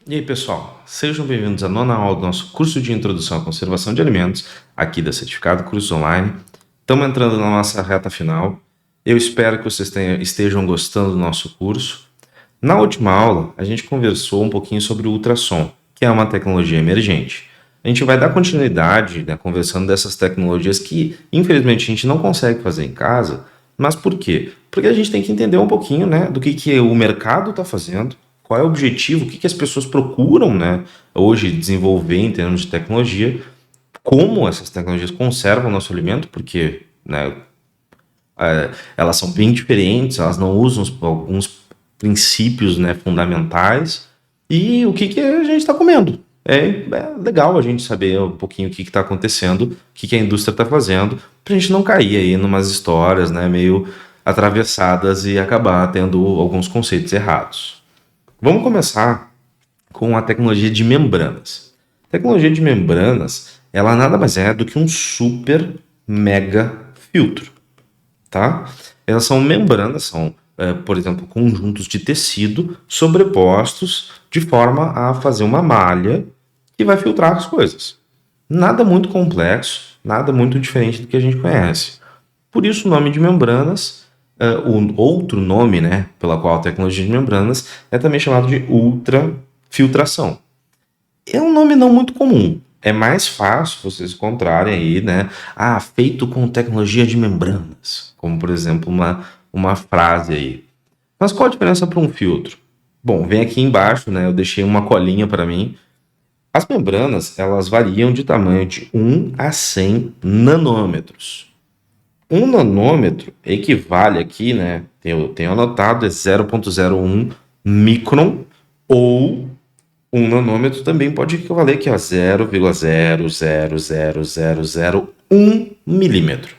E aí, pessoal, sejam bem-vindos à nona aula do nosso curso de Introdução à Conservação de Alimentos, aqui da Certificado Cursos Online. Estamos entrando na nossa reta final. Eu espero que vocês estejam gostando do nosso curso. Na última aula, a gente conversou um pouquinho sobre o ultrassom, que é uma tecnologia emergente. A gente vai dar continuidade, né, conversando dessas tecnologias que, infelizmente, a gente não consegue fazer em casa. Mas por quê? Porque a gente tem que entender um pouquinho, né, do que o mercado está fazendo, qual é o objetivo, o que as pessoas procuram, né, hoje desenvolver em termos de tecnologia, como essas tecnologias conservam o nosso alimento, porque, né, elas são bem diferentes, elas não usam alguns princípios, né, fundamentais, e o que a gente está comendo. É legal a gente saber um pouquinho o que está acontecendo, o que a indústria está fazendo, para a gente não cair aí numas histórias, né, meio atravessadas e acabar tendo alguns conceitos errados. Vamos começar com a tecnologia de membranas. A tecnologia de membranas, ela nada mais é do que um super mega filtro, tá? Elas são membranas, são, por exemplo, conjuntos de tecido sobrepostos de forma a fazer uma malha que vai filtrar as coisas. Nada muito complexo, nada muito diferente do que a gente conhece. Por isso o nome de membranas, o outro nome, né, pela qual a tecnologia de membranas é também chamado de ultrafiltração. É um nome não muito comum. É mais fácil vocês encontrarem aí, né? Feito com tecnologia de membranas. Como, por exemplo, uma frase aí. Mas qual a diferença para um filtro? Bom, vem aqui embaixo, né? Eu deixei uma colinha para mim. As membranas, elas variam de tamanho de 1 a 100 nanômetros. 1 nanômetro equivale aqui, né? Eu tenho anotado, é 0,01 micron, ou 1 nanômetro também pode equivaler aqui a 0,0000001 milímetro.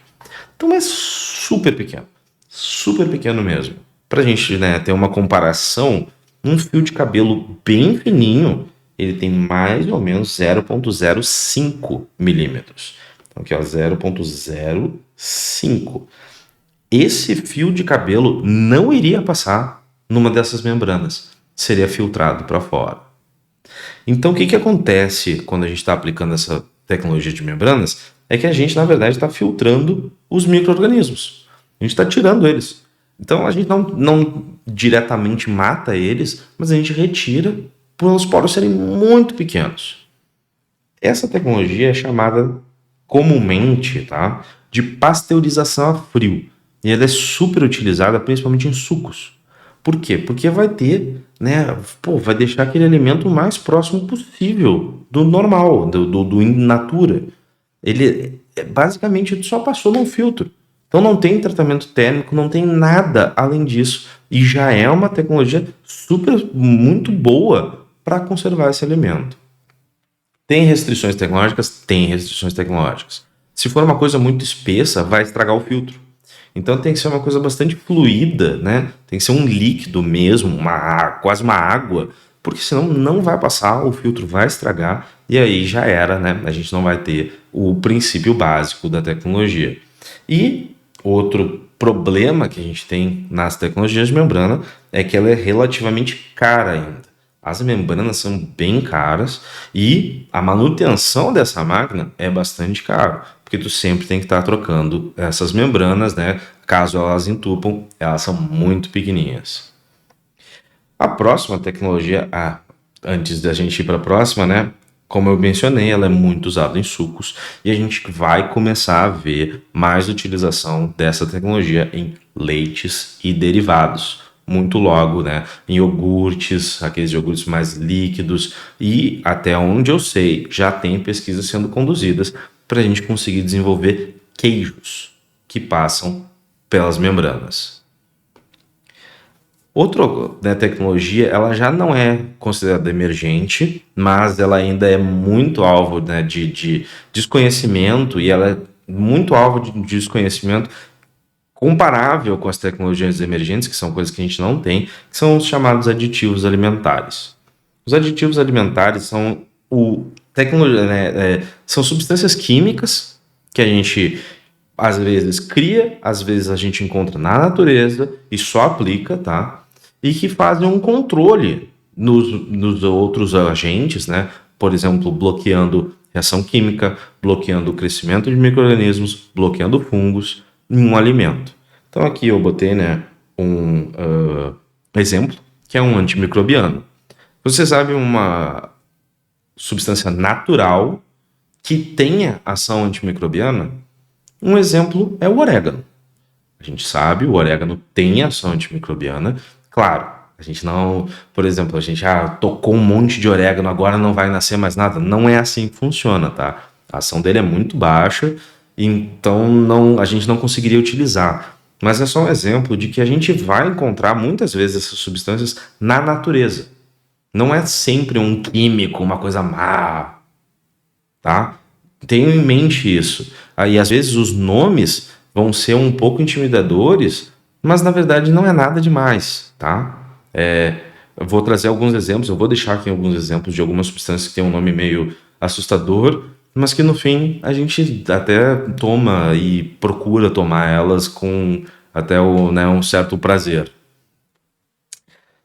Então é super pequeno mesmo. Para a gente, né, ter uma comparação, um fio de cabelo bem fininho, ele tem mais ou menos 0,05 milímetros. Então aqui, ó, 0,05. Esse fio de cabelo não iria passar numa dessas membranas, seria filtrado para fora. Então, o que acontece quando a gente está aplicando essa tecnologia de membranas? É que a gente, na verdade, está filtrando os micro-organismos. A gente está tirando eles. Então, a gente não diretamente mata eles, mas a gente retira por os poros serem muito pequenos. Essa tecnologia é chamada comumente, tá, de pasteurização a frio. E ela é super utilizada principalmente em sucos. Por quê? Porque vai ter, né, vai deixar aquele alimento o mais próximo possível do normal, do in natura. Ele basicamente só passou num filtro. Então não tem tratamento térmico, não tem nada além disso. E já é uma tecnologia muito boa para conservar esse alimento. Tem restrições tecnológicas? Tem restrições tecnológicas. Se for uma coisa muito espessa, vai estragar o filtro. Então tem que ser uma coisa bastante fluida, né? Tem que ser um líquido mesmo, quase uma água, porque senão não vai passar, o filtro vai estragar e aí já era, né? A gente não vai ter o princípio básico da tecnologia. E outro problema que a gente tem nas tecnologias de membrana é que ela é relativamente cara ainda. As membranas são bem caras e a manutenção dessa máquina é bastante cara, porque tu sempre tem que estar trocando essas membranas, né? Caso elas entupam, elas são muito pequenininhas. A próxima tecnologia, antes da gente ir para a próxima, né? Como eu mencionei, ela é muito usada em sucos e a gente vai começar a ver mais utilização dessa tecnologia em leites e derivados. Muito logo, né? Em iogurtes, aqueles iogurtes mais líquidos e até onde eu sei, já tem pesquisas sendo conduzidas para a gente conseguir desenvolver queijos que passam pelas membranas. Outra, né, tecnologia, ela já não é considerada emergente, mas ela ainda é muito alvo, né, de desconhecimento e ela é muito alvo de desconhecimento comparável com as tecnologias emergentes, que são coisas que a gente não tem, que são os chamados aditivos alimentares. Os aditivos alimentares são são substâncias químicas que a gente às vezes cria, às vezes a gente encontra na natureza e só aplica, tá? E que fazem um controle nos outros agentes, né? Por exemplo, bloqueando reação química, bloqueando o crescimento de micro-organismos, bloqueando fungos em um alimento. Então aqui eu botei, né, um exemplo, que é um antimicrobiano. Você sabe uma substância natural que tenha ação antimicrobiana? Um exemplo é o orégano. A gente sabe, o orégano tem ação antimicrobiana. Claro, a gente não, por exemplo, a gente tocou um monte de orégano, agora não vai nascer mais nada. Não é assim que funciona, tá? A ação dele é muito baixa, então a gente não conseguiria utilizar. Mas é só um exemplo de que a gente vai encontrar muitas vezes essas substâncias na natureza. Não é sempre um químico, uma coisa má, tá? Tenho em mente isso. Aí às vezes os nomes vão ser um pouco intimidadores, mas na verdade não é nada demais, tá? Eu vou trazer alguns exemplos, eu vou deixar aqui alguns exemplos de algumas substâncias que têm um nome meio assustador, mas que no fim a gente até toma e procura tomar elas com até um certo prazer.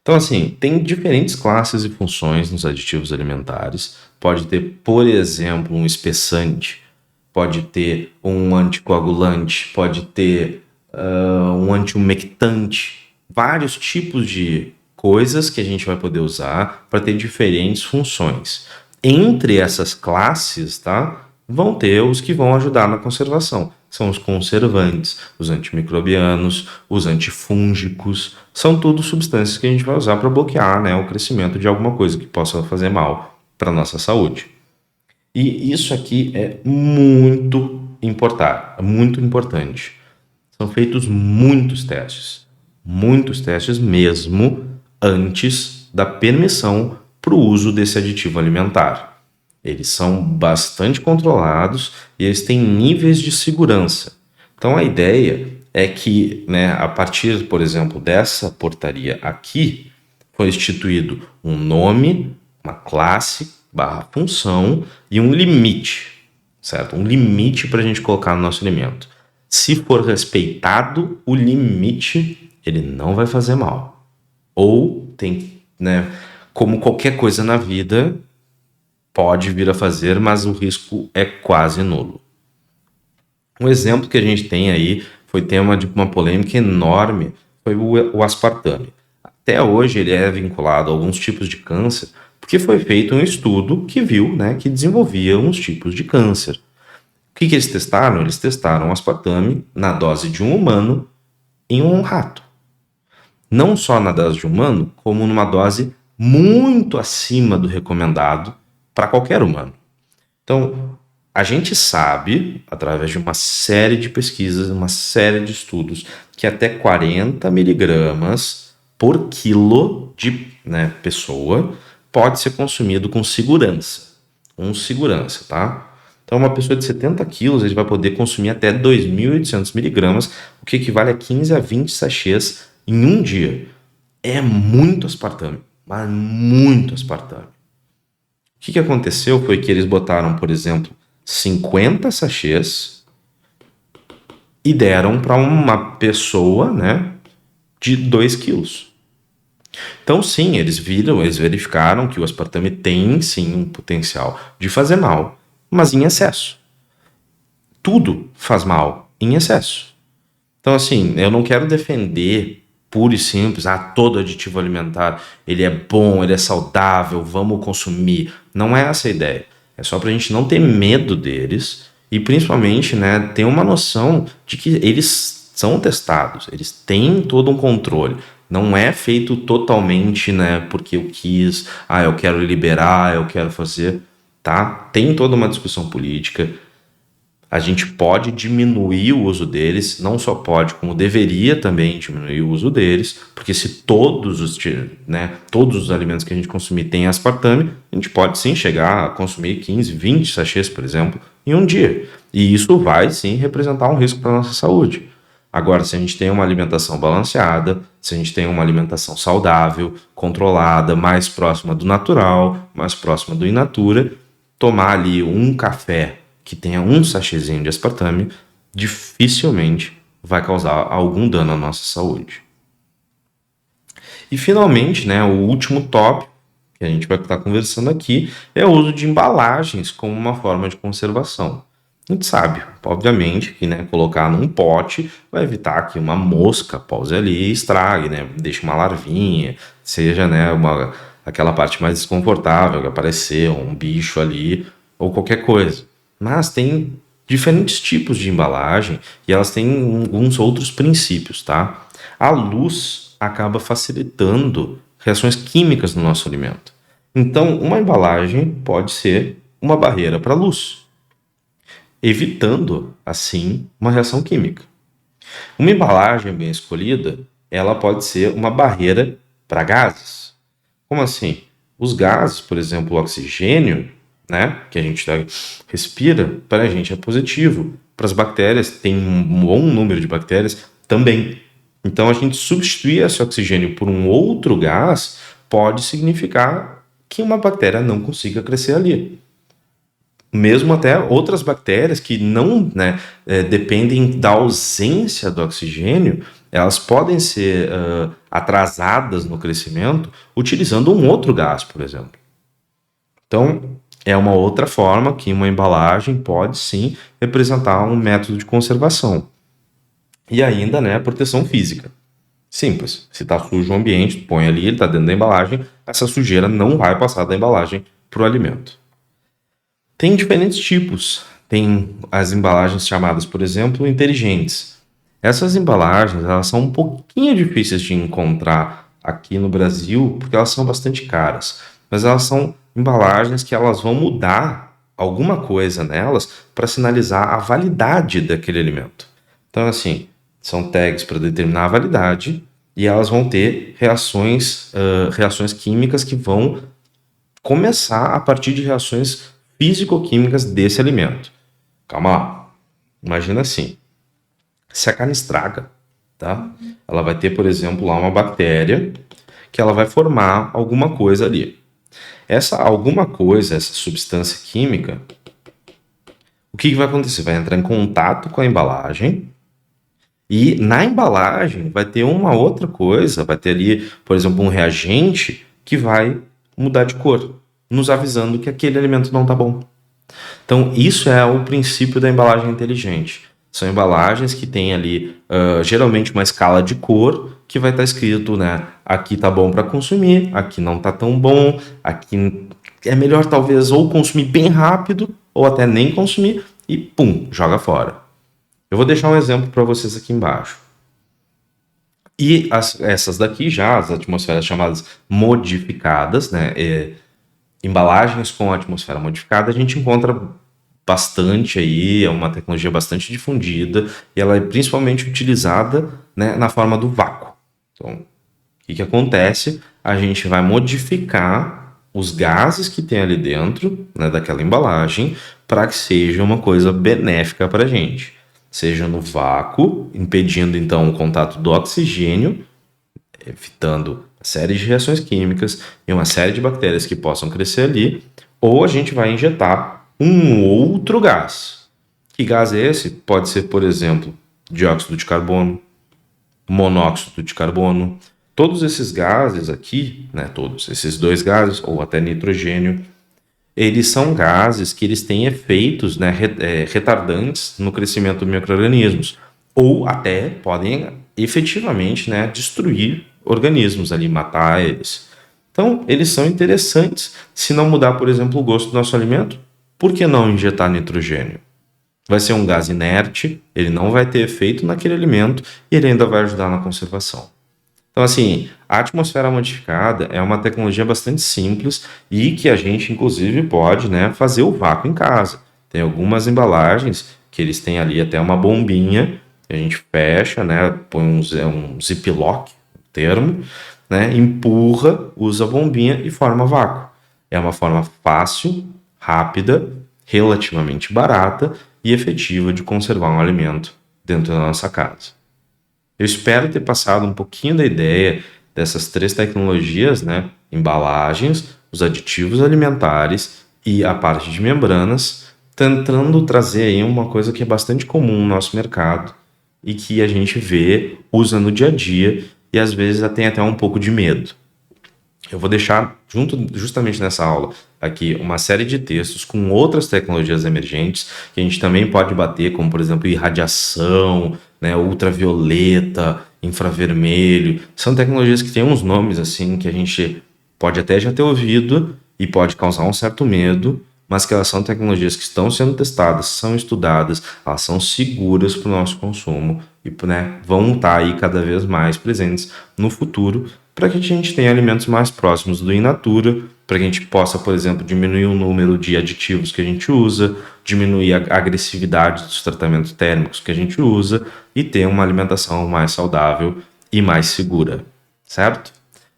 Então, assim, tem diferentes classes e funções nos aditivos alimentares. Pode ter, por exemplo, um espessante, pode ter um anticoagulante, pode ter um antiumectante, vários tipos de coisas que a gente vai poder usar para ter diferentes funções. Entre essas classes, tá, vão ter os que vão ajudar na conservação. São os conservantes, os antimicrobianos, os antifúngicos. São tudo substâncias que a gente vai usar para bloquear, né, o crescimento de alguma coisa que possa fazer mal para a nossa saúde. E isso aqui é muito importante. São feitos muitos testes mesmo, antes da permissão para o uso desse aditivo alimentar. Eles são bastante controlados e eles têm níveis de segurança. Então a ideia é que, né, a partir, por exemplo, dessa portaria aqui, foi instituído um nome, uma classe, função e um limite, certo? Um limite para a gente colocar no nosso alimento. Se for respeitado o limite, ele não vai fazer mal. Ou tem, né, como qualquer coisa na vida, pode vir a fazer, mas o risco é quase nulo. Um exemplo que a gente tem aí foi tema de uma polêmica enorme, foi o aspartame. Até hoje ele é vinculado a alguns tipos de câncer, porque foi feito um estudo que viu, né, que desenvolvia uns tipos de câncer. O que eles testaram? Eles testaram o aspartame na dose de um humano em um rato. Não só na dose de um humano, como numa dose muito acima do recomendado para qualquer humano. Então, a gente sabe, através de uma série de pesquisas, uma série de estudos, que até 40 miligramas por quilo de, né, pessoa pode ser consumido com segurança. Com segurança, tá? Então, uma pessoa de 70 quilos ele vai poder consumir até 2.800 miligramas, o que equivale a 15 a 20 sachês em um dia. É muito aspartame, mas muito aspartame. O que aconteceu foi que eles botaram, por exemplo, 50 sachês e deram para uma pessoa, né, de 2 quilos. Então, sim, eles verificaram que o aspartame tem, sim, um potencial de fazer mal, mas em excesso. Tudo faz mal em excesso. Então, assim, eu não quero defender puro e simples, todo aditivo alimentar, ele é bom, ele é saudável, vamos consumir. Não é essa a ideia. É só pra gente não ter medo deles e principalmente, né, ter uma noção de que eles são testados, eles têm todo um controle. Não é feito totalmente, né, porque eu quis, eu quero liberar, eu quero fazer, tá? Tem toda uma discussão política. A gente pode diminuir o uso deles, não só pode, como deveria também diminuir o uso deles, porque se todos os alimentos que a gente consumir têm aspartame, a gente pode sim chegar a consumir 15, 20 sachês, por exemplo, em um dia. E isso vai sim representar um risco para a nossa saúde. Agora, se a gente tem uma alimentação balanceada, se a gente tem uma alimentação saudável, controlada, mais próxima do natural, mais próxima do in natura, tomar ali um café que tenha um sachêzinho de aspartame, dificilmente vai causar algum dano à nossa saúde. E finalmente, né, o último tópico que a gente vai estar conversando aqui, é o uso de embalagens como uma forma de conservação. A gente sabe, obviamente, que né, colocar num pote vai evitar que uma mosca pouse ali e estrague, né? Deixe uma larvinha, seja né, aquela parte mais desconfortável, que aparecer um bicho ali ou qualquer coisa. Mas tem diferentes tipos de embalagem e elas têm alguns outros princípios, tá? A luz acaba facilitando reações químicas no nosso alimento. Então, uma embalagem pode ser uma barreira para a luz, evitando, assim, uma reação química. Uma embalagem bem escolhida, ela pode ser uma barreira para gases. Como assim? Os gases, por exemplo, o oxigênio, né, que a gente respira, para a gente é positivo. Para as bactérias, tem um bom número de bactérias também. Então, a gente substituir esse oxigênio por um outro gás pode significar que uma bactéria não consiga crescer ali. Mesmo até outras bactérias que não né, dependem da ausência do oxigênio, elas podem ser atrasadas no crescimento utilizando um outro gás, por exemplo. Então, é uma outra forma que uma embalagem pode sim representar um método de conservação. E ainda, né, proteção física. Simples. Se está sujo o ambiente, põe ali, ele está dentro da embalagem, essa sujeira não vai passar da embalagem para o alimento. Tem diferentes tipos. Tem as embalagens chamadas, por exemplo, inteligentes. Essas embalagens, elas são um pouquinho difíceis de encontrar aqui no Brasil, porque elas são bastante caras. Mas elas são embalagens que elas vão mudar alguma coisa nelas para sinalizar a validade daquele alimento. Então, assim, são tags para determinar a validade e elas vão ter reações químicas que vão começar a partir de reações físico-químicas desse alimento. Calma lá. Imagina assim. Se a carne estraga, tá? Ela vai ter, por exemplo, lá uma bactéria que ela vai formar alguma coisa ali. Essa alguma coisa, essa substância química, o que vai acontecer? Vai entrar em contato com a embalagem e na embalagem vai ter uma outra coisa, vai ter ali, por exemplo, um reagente que vai mudar de cor, nos avisando que aquele alimento não está bom. Então, isso é o princípio da embalagem inteligente. São embalagens que têm ali, geralmente, uma escala de cor que vai estar escrito, né? Aqui tá bom para consumir, aqui não tá tão bom, aqui é melhor talvez ou consumir bem rápido ou até nem consumir e pum, joga fora. Eu vou deixar um exemplo para vocês aqui embaixo. E essas daqui já, as atmosferas chamadas modificadas, né? Embalagens com atmosfera modificada, a gente encontra bastante aí, é uma tecnologia bastante difundida e ela é principalmente utilizada né, na forma do vácuo. Então, o que acontece? A gente vai modificar os gases que tem ali dentro né, daquela embalagem para que seja uma coisa benéfica para a gente. Seja no vácuo, impedindo então o contato do oxigênio, evitando uma série de reações químicas e uma série de bactérias que possam crescer ali, ou a gente vai injetar um outro gás. Que gás é esse? Pode ser, por exemplo, dióxido de carbono, monóxido de carbono. Todos esses gases aqui, né, todos esses dois gases, ou até nitrogênio, eles são gases que eles têm efeitos né, retardantes no crescimento de micro-organismos, ou até podem efetivamente né, destruir organismos ali, matar eles. Então, eles são interessantes. Se não mudar, por exemplo, o gosto do nosso alimento, por que não injetar nitrogênio? Vai ser um gás inerte, ele não vai ter efeito naquele alimento e ele ainda vai ajudar na conservação. Então, assim, a atmosfera modificada é uma tecnologia bastante simples e que a gente, inclusive, pode né, fazer o vácuo em casa. Tem algumas embalagens que eles têm ali até uma bombinha, que a gente fecha, né, põe um ziplock, termo, né, empurra, usa a bombinha e forma vácuo. É uma forma fácil, rápida, relativamente barata e efetiva de conservar um alimento dentro da nossa casa. Eu espero ter passado um pouquinho da ideia dessas três tecnologias, né? Embalagens, os aditivos alimentares e a parte de membranas, tentando trazer aí uma coisa que é bastante comum no nosso mercado e que a gente vê, usa no dia a dia e às vezes tem até um pouco de medo. Eu vou deixar justamente nessa aula aqui uma série de textos com outras tecnologias emergentes que a gente também pode bater, como por exemplo irradiação, né, ultravioleta, infravermelho. São tecnologias que têm uns nomes assim que a gente pode até já ter ouvido e pode causar um certo medo, mas que elas são tecnologias que estão sendo testadas, são estudadas, elas são seguras para o nosso consumo e, né, vão estar aí cada vez mais presentes no futuro para que a gente tenha alimentos mais próximos do in natura, para que a gente possa, por exemplo, diminuir o número de aditivos que a gente usa, diminuir a agressividade dos tratamentos térmicos que a gente usa e ter uma alimentação mais saudável e mais segura, certo?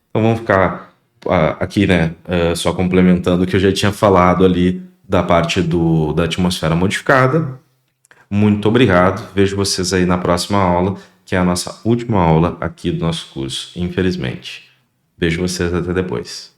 Então vamos ficar aqui, né, só complementando o que eu já tinha falado ali da parte da atmosfera modificada. Muito obrigado, vejo vocês aí na próxima aula, que é a nossa última aula aqui do nosso curso, infelizmente. Vejo vocês até depois.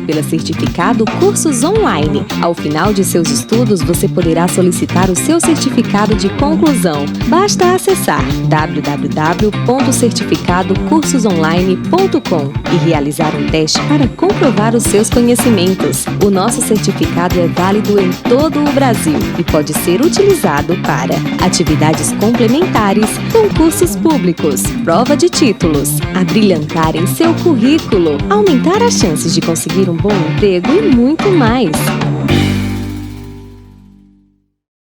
Pela Certificado Cursos Online. Ao final de seus estudos, você poderá solicitar o seu certificado de conclusão. Basta acessar www.certificadocursosonline.com e realizar um teste para comprovar os seus conhecimentos. O nosso certificado é válido em todo o Brasil e pode ser utilizado para atividades complementares, concursos públicos, prova de títulos, abrilhantar em seu currículo, aumentar as chances de conseguir um bom emprego e muito mais.